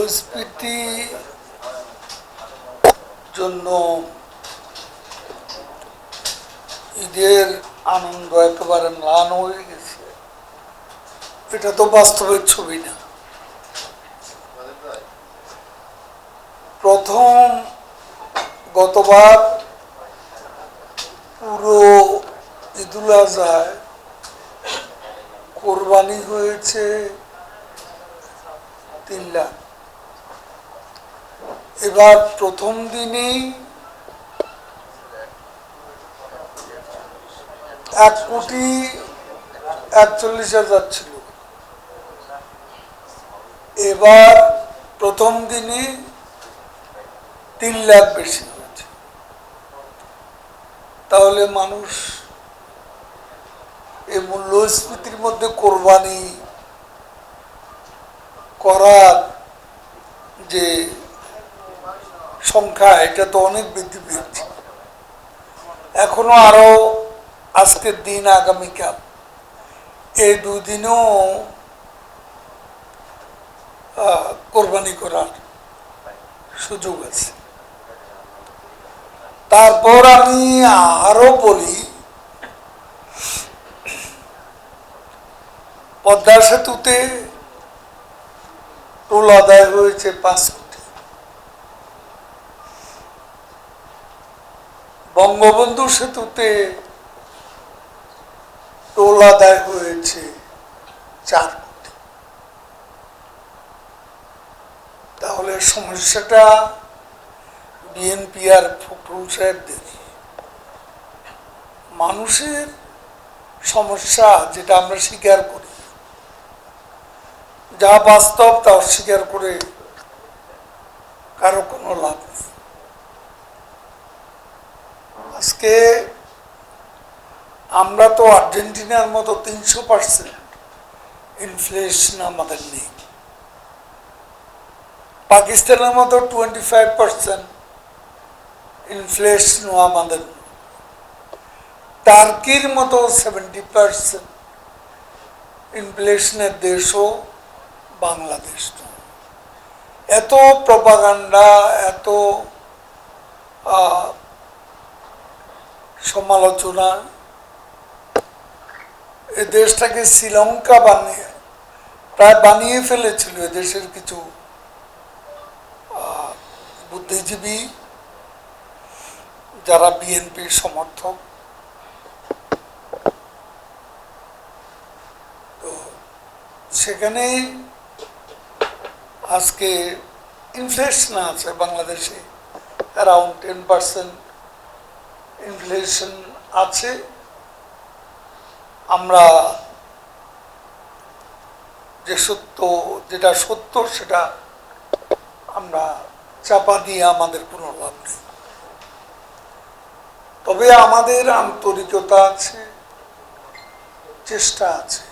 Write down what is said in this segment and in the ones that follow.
মূল্যস্ফীতি জন্য ঈদের আনন্দ একেবারে ম্লান হয়ে গেছে, এটা তো বাস্তবের ছবি না। প্রথম গতবার পুরো ঈদুল আজহায় কোরবানি হয়েছে 3 লাখ। এবার প্রথম দিনেই 1,41,000 ছিল, এবার প্রথম দিনে 3 লাখ বেশি হয়েছে। তাহলে মানুষ এই মূল্যস্ফীতির মধ্যে কোরবানি করার যে সংখ্যা, এটা তো অনেক বৃদ্ধি পেয়েছে। এখনো আরো আজকের দিন, আগামীকাল, এই 2 দিনও কোরবানি করার সুযোগ আছে। তারপর আমি আরো বলি, পদ্মা সেতুতে টোল আদায় হয়েছে 5 কোটি, বঙ্গবন্ধু সেতুতে টোল আদায় হয়েছে 4 কোটি। তাহলে সমস্যাটা বিএনপি আর ফখরুল সাহেবদের, মানুষের সমস্যা যেটা আমরা স্বীকার করি, যা বাস্তব তা অস্বীকার করে কারো কোনো লাভ নেই। আজকে আমরা তো আর্জেন্টিনার মতো 300% ইনফ্লেশন আমাদের নেই, পাকিস্তানের মতো 25% ইনফ্লেশন আমাদের, টার্কির মতো 70% ইনফ্লেশনের দেশও বাংলাদেশ। এত প্রপাগান্ডা, এত সমালোচনা, এ দেশটাকে শ্রীলঙ্কা প্রায় বানিয়ে ফেলেছিল এদেশের কিছু বুদ্ধিজীবী যারা বিএনপির সমর্থক। তো সেখানে আজকে ইনফ্লেশন আছে বাংলাদেশে, অ্যারাউন্ড 10% ইনফ্লেশন আছে। আমরা যেটা সত্য সেটা আমরা চাপা দিয়ে আমাদের কোনো লাভ নেই। তবে আমাদের আন্তরিকতা আছে, চেষ্টা আছে।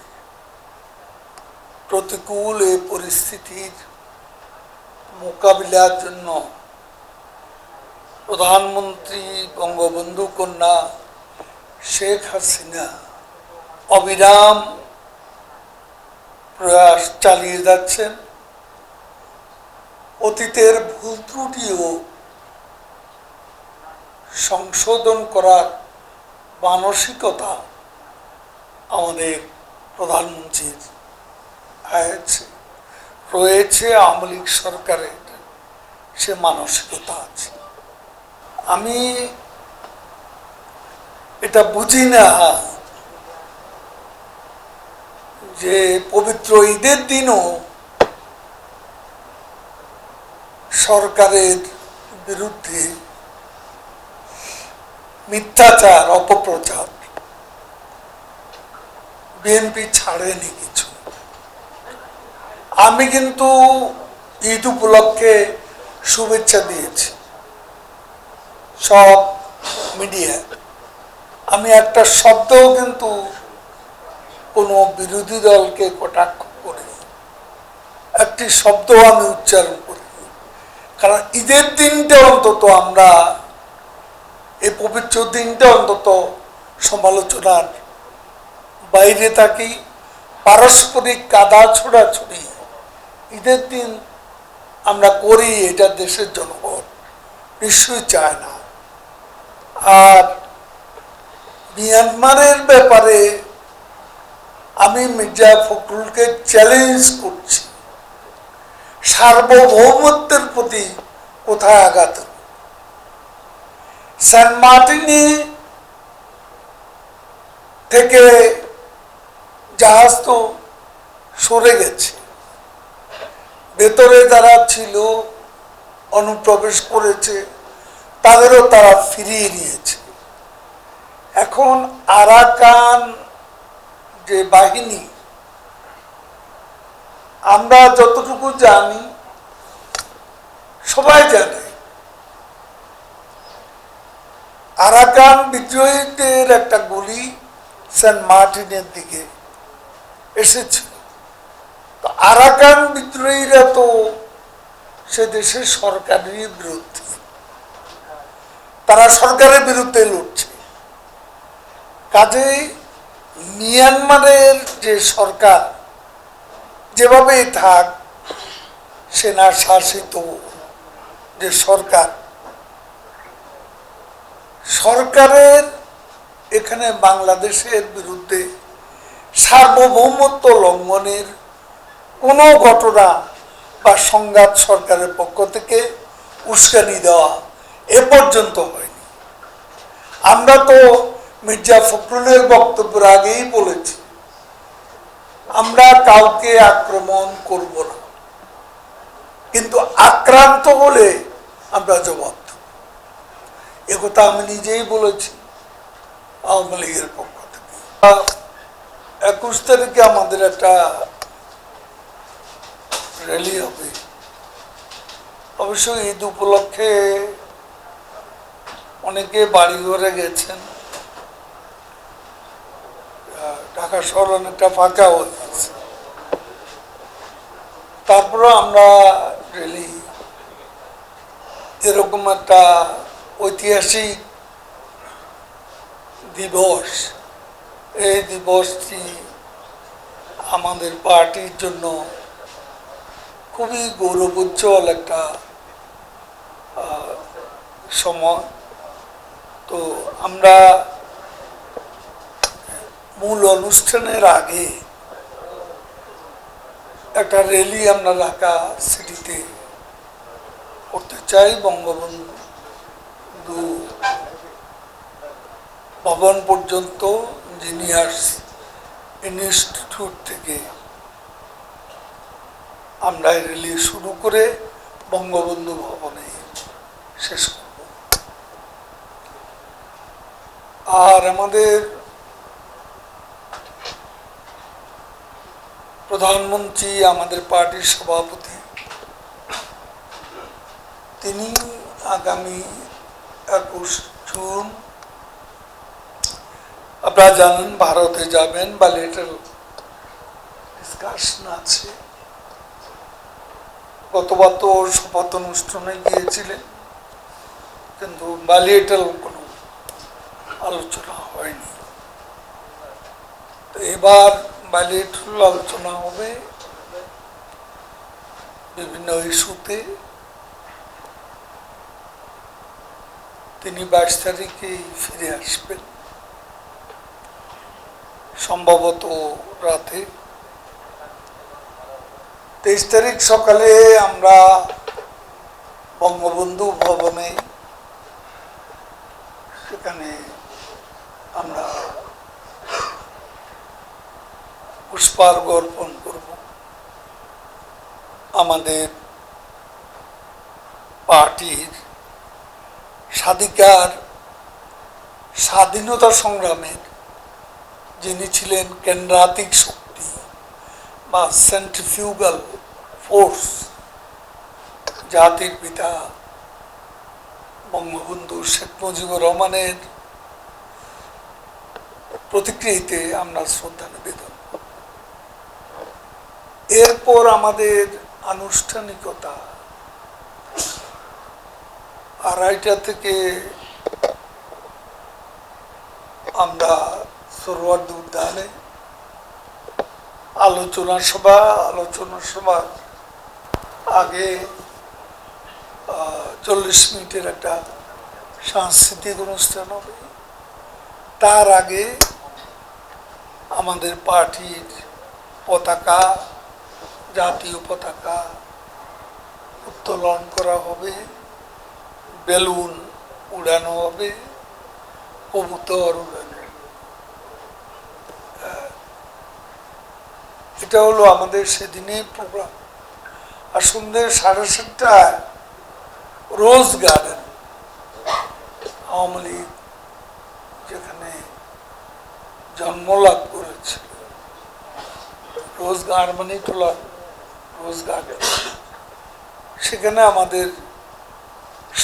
প্রতিকূল এই পরিস্থিতির মোকাবিলার জন্য প্রধানমন্ত্রী বঙ্গবন্ধু কন্যা শেখ হাসিনা অবিরাম প্রয়াস চালিয়ে যাচ্ছেন। অতীতের ভুল ত্রুটিও সংশোধন করার মানসিকতা আমাদের প্রধানমন্ত্রীর রয়েছে, আওয়ামী লীগ সরকারের সে মানসিকতা আছে। আমি এটা বুঝি না যে পবিত্র ঈদের দিনও সরকারের বিরুদ্ধে মিথ্যাচার, অপপ্রচার বিএনপি ছাড়েনি কিছু। আমি কিন্তু ঈদ উপলক্ষে শুভেচ্ছা দিয়েছি সব মিডিয়া। আমি একটা শব্দও কিন্তু কোনো বিরোধী দলকে কটাক্ষ করিনি, একটি শব্দ আমি উচ্চারণ করিনি। কারণ ঈদের দিনটা অন্তত আমরা, এই পবিত্র দিনটা অন্তত সমালোচনার বাইরে থাকি। পারস্পরিক কাদা ছোড়াছুড়ি ঈদের দিন আমরা করি, এটা দেশের জনগণ নিশ্চয়ই চায় না। আর মিয়ানমারের ব্যাপারে আমি মির্জা ফখরুলকে চ্যালেঞ্জ করছি, সার্বভৌমত্বের প্রতি কোথায় আঘাত। সেন্ট মার্টিনে থেকে জাহাজ তো সরে গেছে, ভেতরে যারা ছিল অনুপ্রবেশ করেছে তাদেরও তারা ফিরিয়ে নিয়েছে। এখন আরাকান যে বাহিনী, আমরা যতটুকু জানি, সবাই জানে আরাকান বিদ্রোহীদের একটা গুলি সেন্ট মার্টিনের দিকে এসেছিল। তো আরাকান বিদ্রোহীরা তো সে দেশের সরকারের বিরুদ্ধে, তারা সরকারের বিরুদ্ধে লড়ছে। কাজেই মিয়ানমারের যে সরকার যেভাবে থাক, সেনা শাসিত যে সরকার, সরকারের এখানে বাংলাদেশের বিরুদ্ধে সার্বভৌমত্ব লঙ্ঘনের কোনো ঘটনা বা সংঘাত সরকারের পক্ষ থেকে উস্কানি দেওয়া এ পর্যন্ত হয়নি। আমরা তো মির্জা ফখরুলের বক্তব্যের আগেই বলেছি, আমরা কাউকে আক্রমণ করব না, কিন্তু আক্রান্ত হলে আমরা জবাব দেব। একথা আমি নিজেই বলেছি আওয়ামী লীগের পক্ষ থেকে। 21 তারিখে আমাদের একটা র্যালি হবে। অবশ্য ঈদ উপলক্ষে অনেকে বাড়ি ঘরে গেছেন, ঢাকা শহর অনেকটা ফাঁকা হয়ে গেছে। তারপরে আমরা র্যালি, এরকম একটা ঐতিহাসিক দিবস, এই দিবসটি আমাদের পার্টির জন্য খুবই গৌরবোজ্জ্বল একটা সময়। তো আমরা মূল অনুষ্ঠানের আগে একটা র্যালি আমরা ঢাকা সিটিতে করতে চাই। বঙ্গবন্ধু ভবন পর্যন্ত ইঞ্জিনিয়ার্স ইনস্টিটিউট থেকে আমরা র্যালি শুরু করে বঙ্গবন্ধু ভবনে শেষ করব। আর আমাদের প্রধানমন্ত্রী, আমাদের পার্টির সভাপতি, তিনি আগামী 21 জুন আপনারা জানেন ভারতে যাবেন, বালিয়াটাল ডিসকাশন আছে। গতবার তো শপথ অনুষ্ঠানে গিয়েছিলেন, কিন্তু বালিয়াটাল কোনো আলোচনা হয়নি। তো এবার বালিয়াটাল আলোচনা হবে বিভিন্ন ইস্যুতে। তিনি 22 তারিখেই ফিরে আসবেন, সম্ভবত রাতে। 23 তারিখ সকালে আমরা বঙ্গবন্ধু ভবনে, সেখানে আমরা পুষ্পার্ঘ্য অর্পণ করব। আমাদের পার্টির স্বাধীনতা সংগ্রামের যিনি ছিলেন কেন্দ্রাতিক শক্তি বা সেন্ট্রিফিউগাল ফোর্স, জাতির পিতা বঙ্গবন্ধু শেখ মুজিবুর রহমানের প্রতিকৃতিতে আমরা শ্রদ্ধা নিবেদন। এরপর আমাদের আনুষ্ঠানিকতা 2:30 থেকে আমরা সোহরাওয়ার্দী উদ্যানে আলোচনা সভার আগে 40 মিনিটের একটা সাংস্কৃতিক অনুষ্ঠান হবে। তার আগে আমাদের পার্টির পতাকা, জাতীয় পতাকা উত্তোলন করা হবে, বেলুন উড়ানো হবে, কবুতর উড়ানো। এটা হলো আমাদের সেদিনের প্রোগ্রাম। আর সন্ধ্যে 7:30টায় রোজ গার্ডেন, আওয়ামী লীগ যেখানে জন্মলাভ করেছে, রোজ গার্মেন্টলা রোজ গার্ডেন, সেখানে আমাদের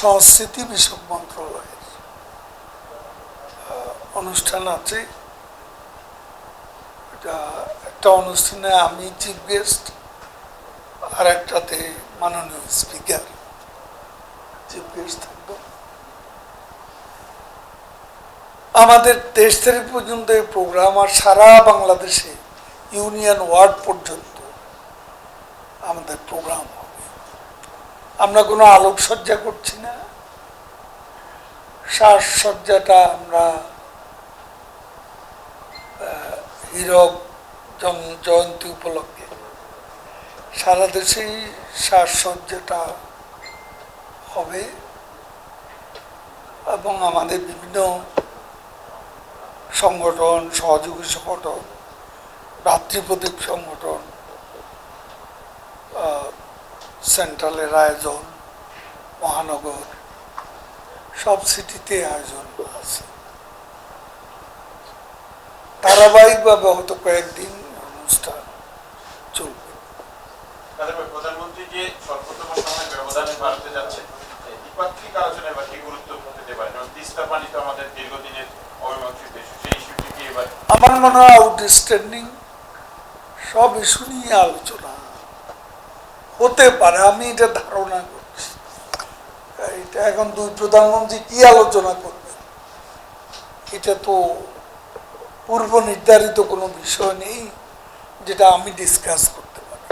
সংস্কৃতি বিষয়ক মন্ত্রণালয়ের অনুষ্ঠান আছে। এটা একটা অনুষ্ঠানে আমি চিফ গেস্ট, আর একটাতে মাননীয় স্পিকার চিফ গেস্ট থাকবো। আমাদের 23 তারিখ পর্যন্ত এই প্রোগ্রাম, আর সারা বাংলাদেশে ইউনিয়ন ওয়ার্ড পর্যন্ত আমাদের প্রোগ্রাম হবে। আমরা কোনো আলোকসজ্জা করছি না, সাজসজ্জাটা আমরা হীরক জয়ন্তী উপলক্ষে সারা দেশেই সাজসজ্জাটা হবে, এবং আমাদের বিভিন্ন সংগঠন, সহযোগী সংগঠন, ভ্রাতৃপ্রতিম সংগঠন, সেন্ট্রালের আয়োজন, মহানগর, সব সিটিতে আয়োজন আছে। ধারাবাহিকভাবে হয়তো কয়েকদিন অনুষ্ঠান চলবে। প্রধানমন্ত্রী যে স্বল্পতম সময় ব্যবধানে বাড়তে যাচ্ছে, দ্বিপাক্ষিক আলোচনায় বা কি গুরুত্ব পেতে পারে? কারণ তিস্তা পানি তো আমাদের দীর্ঘদিনের অমীমাংসিত ইস্যু, সেই ইস্যুটি কি এবার? আমার মনে হয় আউটস্ট্যান্ডিং সব ইস্যু নিয়ে আলোচনা হতে পারে, আমি এটা ধারণা করছি। এটা এখন দুই প্রধানমন্ত্রী কি আলোচনা করবেন, এটা তো পূর্ব নির্ধারিত কোনো বিষয় নেই যেটা আমি ডিসকাস করতে পারি।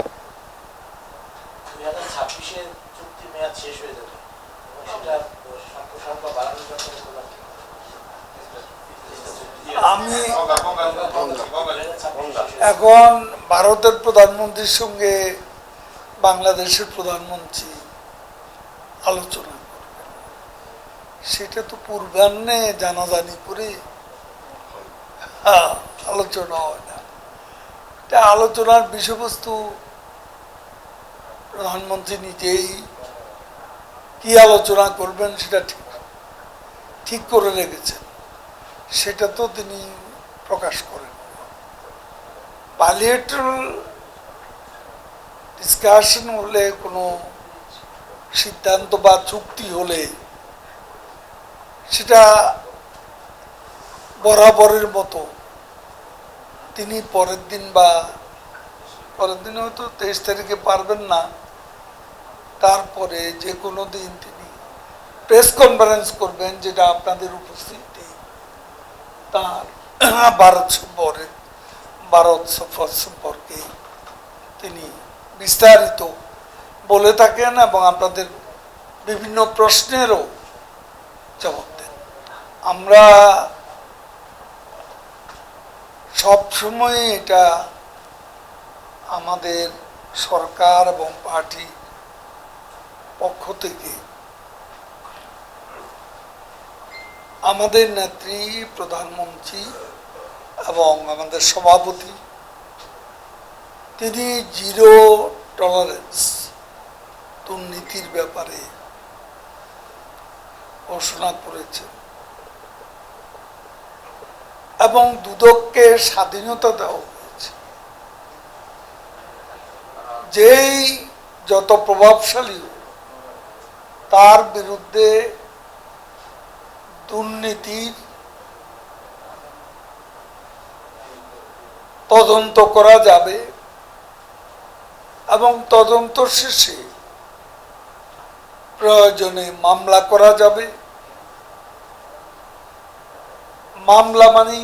2026-এর চুক্তি মেয়াদ শেষ হয়ে যাবে, সেটা সম্প্রসারণ বা বাড়ানোর জন্য আমি এখন ভারতের প্রধানমন্ত্রীর সঙ্গে বাংলাদেশের প্রধানমন্ত্রী আলোচনা করবেন, সেটা তো পূর্বাহ্নে জানাজানি করে আলোচনা হয় না। এটা আলোচনার বিষয়বস্তু প্রধানমন্ত্রী নিজেই কি আলোচনা করবেন সেটা ঠিক করে রেখেছেন, সেটা তো তিনি প্রকাশ করেন। বায়লেটারাল ডিসকাশন হলে, কোনো সিদ্ধান্ত বা চুক্তি হলে, সেটা বরাবরের মতো তিনি পরের দিন হয়তো 23 তারিখে পারবেন না, তারপরে যে কোনো দিন তিনি প্রেস কনফারেন্স করবেন, যেটা আপনাদের উপস্থিতি তার ভারত সফর সম্পর্কে তিনি বিস্তারিত বলে থাকেন এবং আপনাদের বিভিন্ন প্রশ্নেরও জবাব দেন। আমরা সবসময় এটা আমাদের সরকার এবং পার্টি পক্ষ থেকে আমাদের নেত্রী, প্রধানমন্ত্রী এবং আমাদের সভাপতি, তিনি জিরো টলারেন্স দুর্নীতির ব্যাপারে ঘোষণা করেছেন এবং দুদককে স্বাধীনতা দেওয়া হয়েছে। যেই যত প্রভাবশালী তার বিরুদ্ধে দুর্নীতির তদন্ত করা যাবে এবং তদন্ত শেষে প্রয়োজনে মামলা করা যাবে। মামলা মানে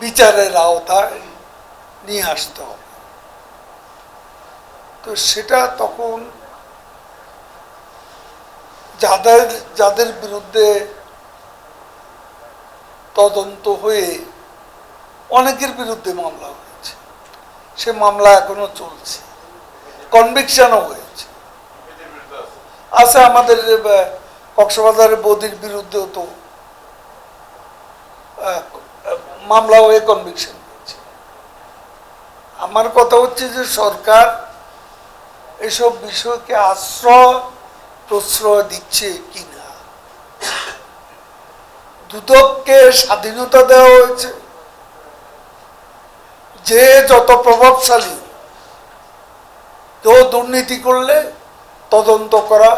বিচারের আওতায় নিয়ে আসতে হবে। তো সেটা তখন যাদের যাদের বিরুদ্ধে তদন্ত হয়ে অনেকের বিরুদ্ধে মামলা হয়েছে, সে মামলা এখনো চলছে, কনভিকশনও হয়েছে। এদের বিরুদ্ধে আছে। আছে আমাদের কক্সবাজারের বৌদির বিরুদ্ধেও তো মামলা হয়ে কনভিকশন হয়েছে। আমার কথা হচ্ছে যে সরকার এসব বিষয়কে আশ্রয় প্রশ্রয় দিচ্ছে কিনা। দুদককে স্বাধীনতা দেওয়া হয়েছে, যে যত প্রভাবশালী কেউ দুর্নীতি করলে তদন্ত করা,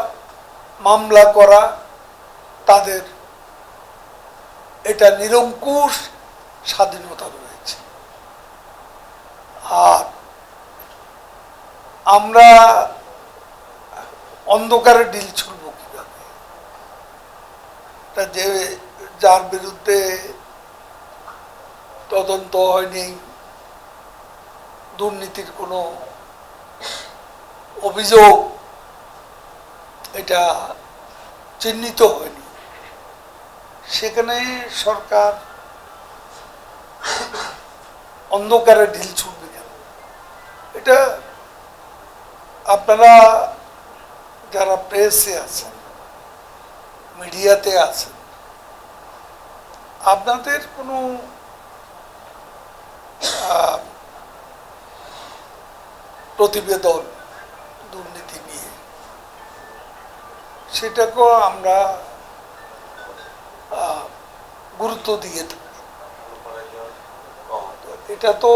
মামলা করা, তাদের এটা নিরঙ্কুশ স্বাধীনতা রয়েছে। আর আমরা অন্ধকারে ডিল ছুড়ব কিভাবে? তা যে যার বিরুদ্ধে তদন্ত হয়নি, দুর্নীতির কোনো অভিযোগ এটা চিহ্নিত হয়নি, সেখানে সরকার অন্ধকারে ঢিল ছুটবে কেন? এটা আপনারা যারা প্রেসে আছেন, মিডিয়াতে আছেন, আপনাদের কোনো প্রতিবেদন দুর্নীতি নিয়ে, সেটাকেও আমরা গুরুত্ব দিয়ে থাকি। এটা তো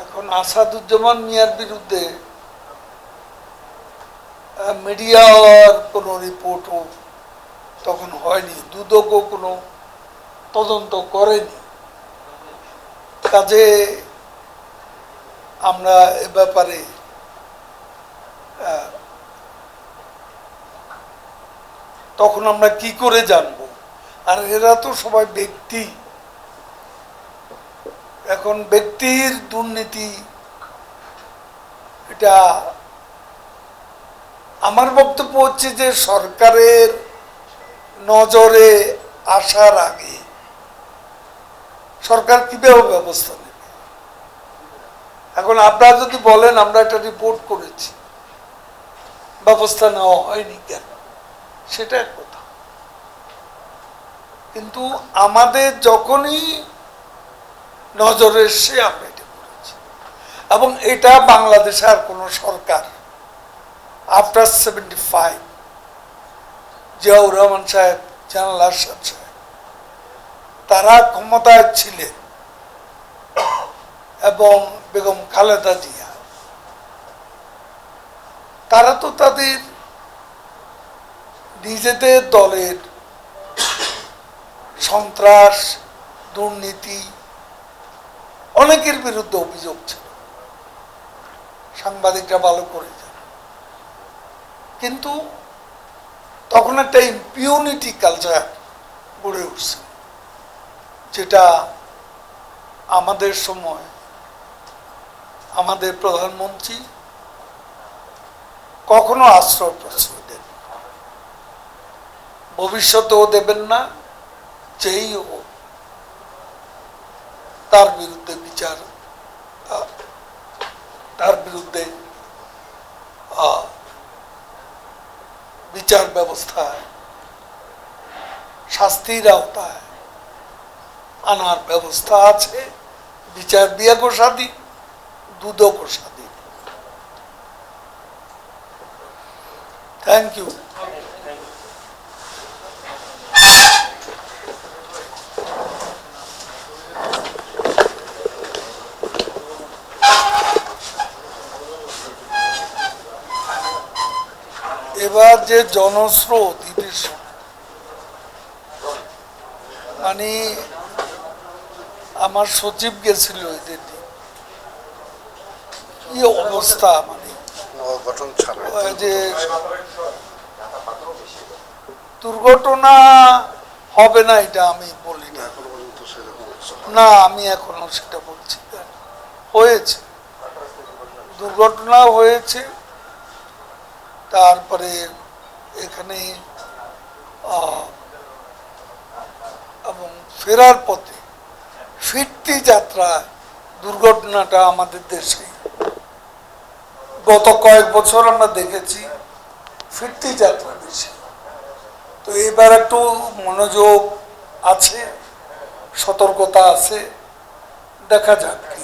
এখন আসাদুজ্জামান মিয়ার বিরুদ্ধে মিডিয়ার কোনো রিপোর্টও তখন হয়নি, দুদকও কোনো তদন্ত করেনি। কাজে আমরা এ ব্যাপারে তখন আমরা কি করে জানবো? আর এরা তো সবাই ব্যক্তি, এখন ব্যক্তির দুর্নীতি, এটা আমার বক্তব্য হচ্ছে যে সরকারের নজরে আসার আগে সরকার কিভাবে ব্যবস্থা নেবে? এখন আপনারা যদি বলেন আমরা একটা রিপোর্ট করেছি, ব্যবস্থা নেওয়া হয়নি কেন, সেটা এক কথা। কিন্তু আমাদের যখনই নজরে এসে আমরা এটা করেছি, এবং এটা বাংলাদেশে আর কোনো সরকার আফটার 75 জিয়াউর রহমান সাহেব, জানাল আরশাদ সাহেব, তারা ক্ষমতায় ছিলেন, এবং বেগম খালেদা জিয়া, তারা তো তাদের নিজেদের দলের সন্ত্রাস, দুর্নীতি অনেকের বিরুদ্ধে অভিযোগ ছিল, সাংবাদিকরা ভালো করে জানে। কিন্তু তখন একটা ইম্পিউনিটি কালচার গড়ে উঠছে, যেটা আমাদের সময় আমাদের প্রধানমন্ত্রী কখনো আশ্রয় প্রশ্রয় দেন, ভবিষ্যতেও দেবেন না। যেই হোক তার বিরুদ্ধে বিচার, তার বিরুদ্ধে বিচার ব্যবস্থায় শাস্তির আওতায় আনার ব্যবস্থা আছে। বিচার বিভাগও স্বাধীন, দুদকও স্বাধীন। Thank you. এবার যে জনস্রোত ঈদের সময়, মানে আমার সচিব গেছিল ঈদের দিন, কি অবস্থা, মানে যে দুর্ঘটনা হবে না এটা আমি বলি না, না আমি এখনো সেটা বলছি না। হয়েছে, দুর্ঘটনা হয়েছে, তারপরে এখানে এবং ফেরার পথে ফিরতি যাত্রা দুর্ঘটনাটা আমাদের দেশে গত কয়েক বছর আমরা দেখেছি ফিরতি যাত্রা বেশি। তো এবার একটু মনোযোগ আছে, সতর্কতা আছে, দেখা যাক কি